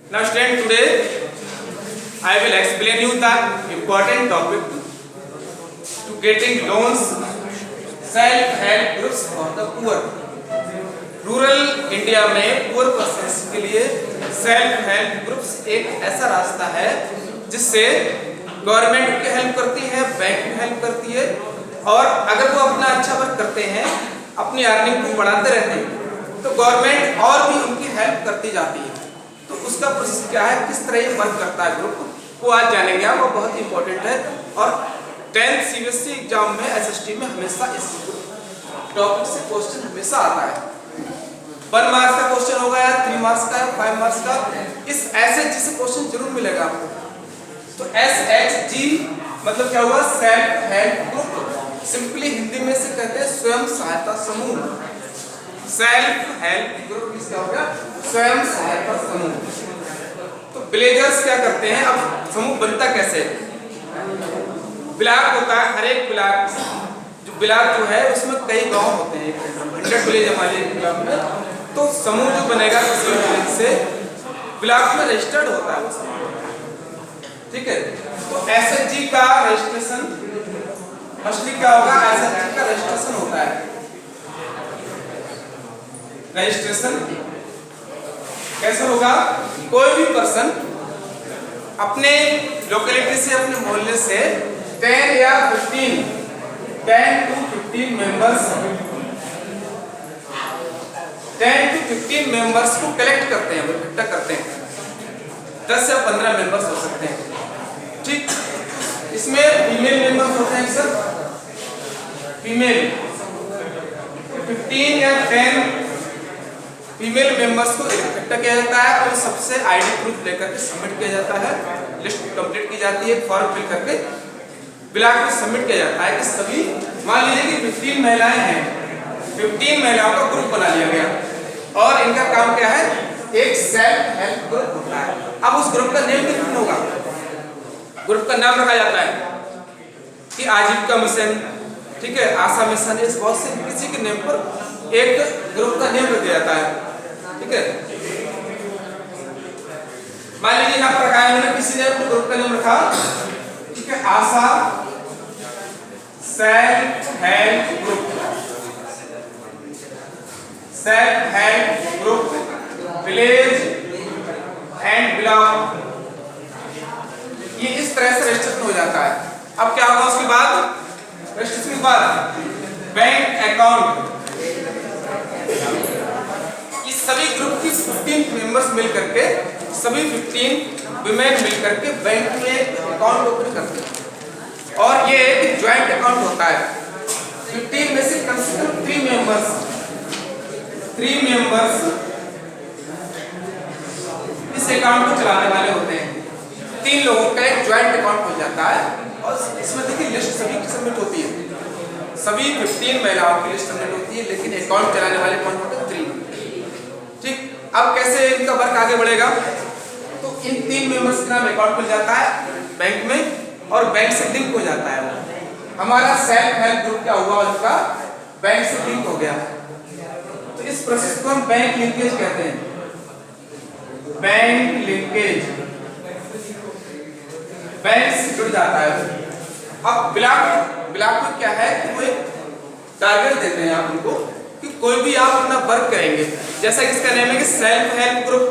Now student, today I will explain you the important topic to getting loans, self-help groups for the poor. Rural India में poor persons के लिए self help groups एक ऐसा रास्ता है जिससे government की हेल्प करती है, बैंक की हेल्प करती है, और अगर वो अपना अच्छा वर्क करते हैं, अपनी अर्निंग को बढ़ाते रहते हैं, तो गवर्नमेंट और भी उनकी हेल्प करती जाती है। तो उसका प्रोसेस क्या है, किस तरह ये वर्क करता है ग्रुप, वो आज जानेंगे। वो बहुत इंपॉर्टेंट है और 10th CBSE एग्जाम में SST में हमेशा इस टॉपिक से क्वेश्चन हमेशा आता है। 1 मार्क्स का क्वेश्चन होगा या 3 मार्क्स का, 5 मार्क्स का, इस SHG से क्वेश्चन जरूर मिलेगा आपको। तो SHG मतलब क्या हुआ, self help group. Simply Hindi में से कहते हैं स्वयं सहायता समूह। सेल्फ हेल्प ग्रुप किसका हो गया, स्वयं सहायता समूह। तो विलेजर्स क्या करते हैं, अब समूह बनता कैसे, ब्लॉक होता है, हर एक ब्लॉक जो है उसमें कई गांव होते हैं, 100 विलेज हमारे ब्लॉक में। तो समूह जो बनेगा किसी विलेज से ब्लॉक में रजिस्टर्ड होता है, ठीक है। तो SHG का रजिस्ट्रेशन, मछली क्या होगा, SHG का रजिस्ट्रेशन होता है। रजिस्ट्रेशन कैसे होगा, कोई भी पर्सन अपने लोकेलिटी से, अपने मोहल्ले से 10 या 10 to 15 मेंबर्स, 10 to 15 मेंबर्स को कलेक्ट करते हैं, वो इकट्ठा करते हैं। 10 या 15 मेंबर्स हो सकते हैं, ठीक। इसमें फीमेल मेंबर्स होते हैं सर, फीमेल 15 या 10 फीमेल मेंबर्स को इकट्ठा किया जाता है और सबसे ID प्रूफ लेकर के सबमिट किया जाता है। लिस्ट कंप्लीट की जाती है, फॉर्म फिल करके ब्लॉक में सबमिट किया जाता है कि सभी, मान लीजिए कि 15 महिलाएं हैं, 15 महिलाओं का ग्रुप बना लिया गया और इनका काम क्या है, एक सेल्फ हेल्प ग्रुप होता है। अब उस ग्रुप का नेम कितना होगा, ग्रुप का नाम रखा जाता है कि आजीविका मिशन, ठीक है, आशा मिशन, इस बहुत से किसी के नेम पर एक ग्रुप का नेम रख दिया जाता है, ठीक है। मान लीजिए यहाँ पर रखा है, मैंने किसी ने अपने ग्रुप का नाम रखा, ठीक है, Asha self help group, self help group village and block, ये इस तरह से रजिस्ट्रेशन हो जाता है। अब क्या होगा उसके बाद, रजिस्ट्रेशन के बाद बैंक अकाउंट, इस सभी ग्रुप की 15 मेंबर्स मिल करके, सभी 15 विमेन मिल करके बैंक में अकाउंट ओपन करते हैं और ये एक ज्वाइंट अकाउंट होता है। 15 में से कम 3 मेंबर्स इस अकाउंट को चलाने वाले होते हैं। 3 लोगों का एक ज्वाइंट अकाउंट हो जाता है और इसमें देखिए लिस्ट सभी की सबमिट होती है, सभी 15 महिलाओं की लिस्ट सबमिट होती है, लेकिन अकाउंट चलाने वाले कौन होते हैं, 3, ठीक। अब कैसे इनका वर्क आगे बढ़ेगा, तो इन 3 मेंबर्स के नाम अकाउंट मिल जाता है बैंक में और बैंक से लिंक हो जाता है। हमारा सेल्फ हेल्प ग्रुप क्या हुआ, उसका बैंक से लिंक हो गया। तो इस प्रोसेस को हम बैंक लिंकेज कहते हैं, बैंक लिंकेज, बैंक से जुड़ जाता है। अब ब्लॉक में क्या है कि वो एक टारगेट देते हैं आप उनको कि कोई भी आप अपना वर्क करेंगे, जैसा कि इसका नेम है कि सेल्फ हेल्प ग्रुप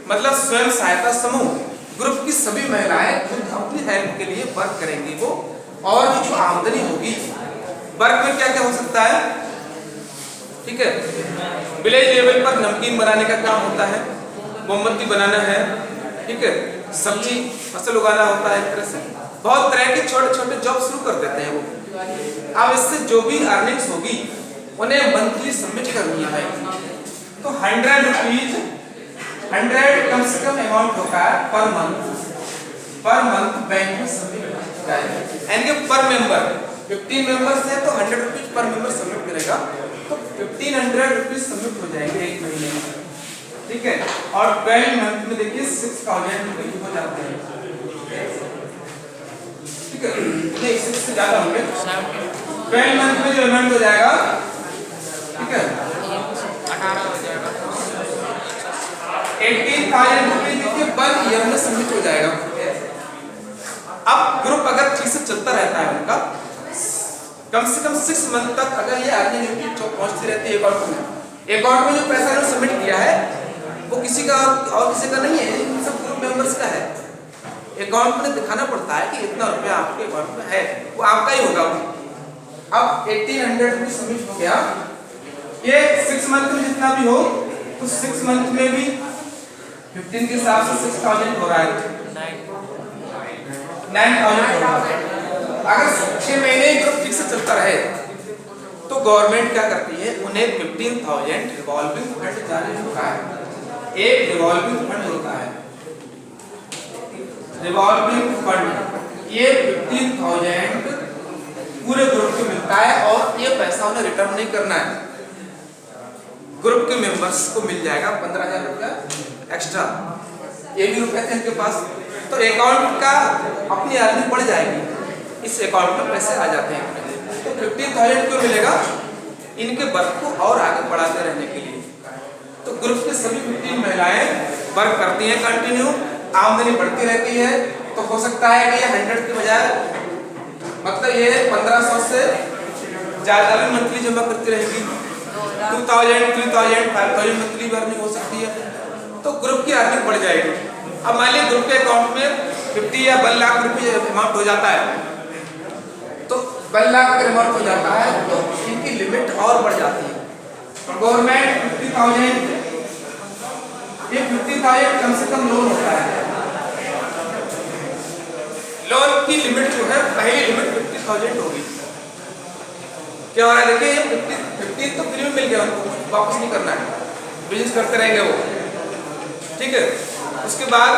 मतलब स्वयं सहायता समूह, ग्रुप की सभी महिलाएं खुद अपनी हेल्प के लिए वर्क करेंगी वो, और जो आमदनी होगी वर्क में क्या क्या हो सकता है, ठीक है। विलेज लेवल पर नमकीन बनाने का काम होता है, मोमबत्ती बनाना है, ठीक है, सब्जी फसल उगाना होता है, एक तरह से बहुत तरह के छोटे छोटे जॉब शुरू कर देते हैं वो। अब इससे जो भी अर्निंग्स होगी उन्हें मंथली सबमिट करनी है। तो 100 रुपीज, 100 कम से कम अमाउंट होता है पर मंथ बैंक में सबमिट करेगा, यानी कि पर मेंबर 15 मेंबर्स है तो 100 रुपीज पर मेंबर सबमिट करेगा, तो 1500 रुपीज सबमिट हो जाएंगे एक महीने में, ठीक है। और 12 मंथ में देखिए 6000 रुपये हो जाते हैं, ठीक है, नहीं 6 से ज्यादा होंगे। 12 मंथ में जो अमाउंट हो जाएगा, ठीक है, 18 हो जाएगा, 18,000 रुपये देखिए ईयर में सबमिट हो जाएगा। अब ग्रुप अगर ठीक से चलता रहता है उनका, कम से कम 6 मंथ तक अगर ये अर्निंग इनकी पहुंचती रहती है अकाउंट में जो पैसा इन्होंने सबमिट किया है वो किसी का और किसी का नहीं है, सब ग्रुप मेंबर्स का है। अकाउंट में दिखाना पड़ता है कि इतना रुपया आपके अकाउंट में है, वो आपका ही होगा। अब 1800 भी सबमिट हो गया, ये 6 मंथ में जितना भी हो तो 6 मंथ में भी 15 के हिसाब से 6000 हो रहा है, 9000 हो रहा है। अगर 6 महीने ग्रुप ठीक से चलता रहे तो गवर्नमेंट क्या करती है, उन्हें 15,000 रिवॉल्विंग फंड जारी होता है। एक रिवॉल्विंग फंड होता है, रिवॉल्विंग फंड, ये 15,000 पूरे ग्रुप को मिलता है और ये पैसा उन्हें रिटर्न नहीं करना है, ग्रुप के मेंबर्स को मिल जाएगा 15,000 रुपया एक्स्ट्रा। ये भी रुपए थे इनके पास, तो अकाउंट का अपनी अर्निंग बढ़ जाएगी, इस अकाउंट में पैसे आ जाते हैं। तो 15,000 क्यों मिलेगा, इनके वर्क को और आगे बढ़ाते रहने के लिए। तो ग्रुप के सभी 15 महिलाएं वर्क करती हैं कंटिन्यू, आमदनी बढ़ती रहती है। तो हो सकता है कि ये 100 के बजाय मतलब ये 1500 से ज्यादा भी मंथली जमा करती रहेगी, 2000, 3000, 5000 मंथली अर्निंग हो सकती है। तो ग्रुप की अर्निंग बढ़ जाएगी। अब मान लीजिए ग्रुप के अकाउंट में 50 या 1 लाख रुपये अमाउंट हो जाता है, तो 1 लाख अगर अमाउंट हो जाता है तो इनकी लिमिट और बढ़ जाती है। गवर्नमेंट 50,000, ये 50,000 कम से कम लोन होता है, लोन की लिमिट जो है पहली लिमिट 50,000 होगी। क्या हो रहा है देखिए, 50 तो फ्री में मिल गया, उनको वापस नहीं करना है, बिजनेस करते रहेंगे वो, ठीक है। उसके बाद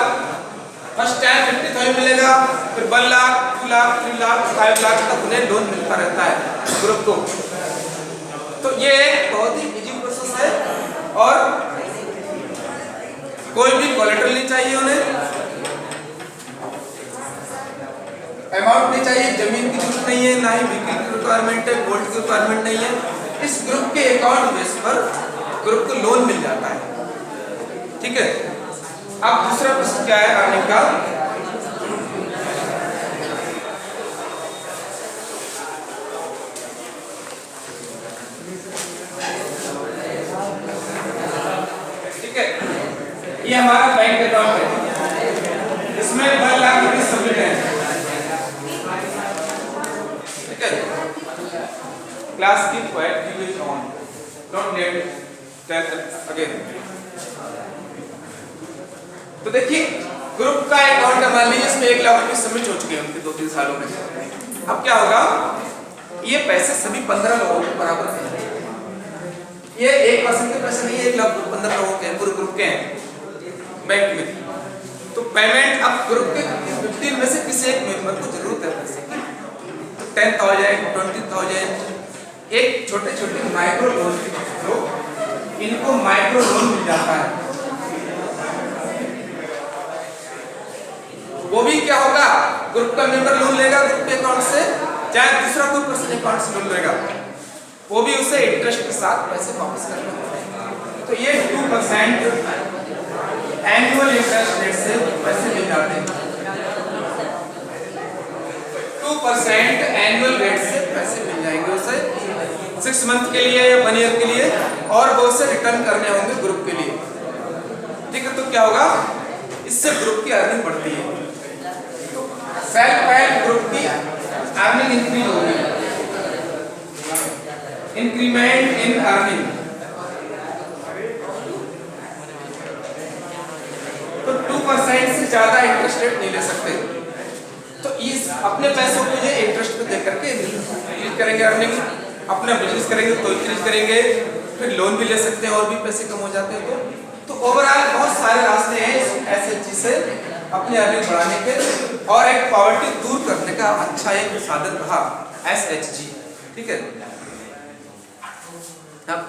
फर्स्ट टाइम 50,000 मिलेगा, फिर 1 लाख, 2 लाख, 3 लाख, 5 लाख तक उन्हें लोन मिलता रहता है ग्रुप को। तो ये एक बहुत ही इजी प्रोसेस है और कोई भी कोलेटरल नहीं चाहिए उन्हें, अमाउंट नहीं चाहिए, जमीन की जरूरत नहीं है, ना ही बिक्री की रिक्वायरमेंट है, गोल्ड की रिक्वायरमेंट नहीं है। इस ग्रुप के अकाउंट बेस पर ग्रुप को लोन मिल जाता है, ठीक है। अब दूसरा प्रश्न क्या है अर्निंग का, ठीक है। ये हमारा बैंक अकाउंट है, इसमें 1 लाख रुपए सबमिट है, ठीक है। क्लास की quiet is on, don't net tell again. तो देखिए ग्रुप का अकाउंट है, मान लीजिए इसमें 1 लाख रुपए सबमिट हो चुके हैं उनके 2-3 सालों में। अब क्या होगा, ये पैसे सभी 15 लोगों के बराबर हैं, ये 1% के पैसे नहीं है, 1 लाख 15 लोगों के पूरे ग्रुप के हैं बैंक में। तो पेमेंट अब ग्रुप के 15 में से किसी एक मेंबर को जरूरत है पैसे की, 10,000, 20,000, एक छोटे छोटे माइक्रो लोन के थ्रू इनको माइक्रो लोन मिल जाता है। वो भी क्या होगा, ग्रुप का मेंबर लोन लेगा ग्रुप के अकाउंट से, चाहे दूसरा कोई पर्सन अकाउंट से लोन लेगा, वो भी उसे इंटरेस्ट के साथ पैसे वापस करने होते हैं। तो ये 2% एनुअल इंटरेस्ट रेट से पैसे मिल जाते हैं, 2% एनुअल रेट से पैसे मिल जाएंगे उसे 6 मंथ के लिए या 1 ईयर के लिए, और वो उसे रिटर्न करने होंगे ग्रुप के लिए, ठीक है। तो क्या होगा, इससे ग्रुप की अर्निंग बढ़ती है, तो सेल्फ हेल्प ग्रुप की अर्निंग इंक्रीज होगी, इंक्रीमेंट इन अर्निंग। तो 2% से ज्यादा इंटरेस्ट रेट नहीं ले सकते, तो इस अपने पैसों को ये इंटरेस्ट पे दे करके इंक्रीज करेंगे अर्निंग, अपना बिजनेस करेंगे तो इंक्रीज करेंगे, फिर लोन भी ले सकते हैं और भी पैसे कम हो जाते हैं। तो ओवरऑल बहुत सारे रास्ते हैं एसएचजी से अपनी अर्निंग बढ़ाने के, और एक पॉवर्टी दूर करने का अच्छा एक साधन रहा एसएचजी, ठीक है। अब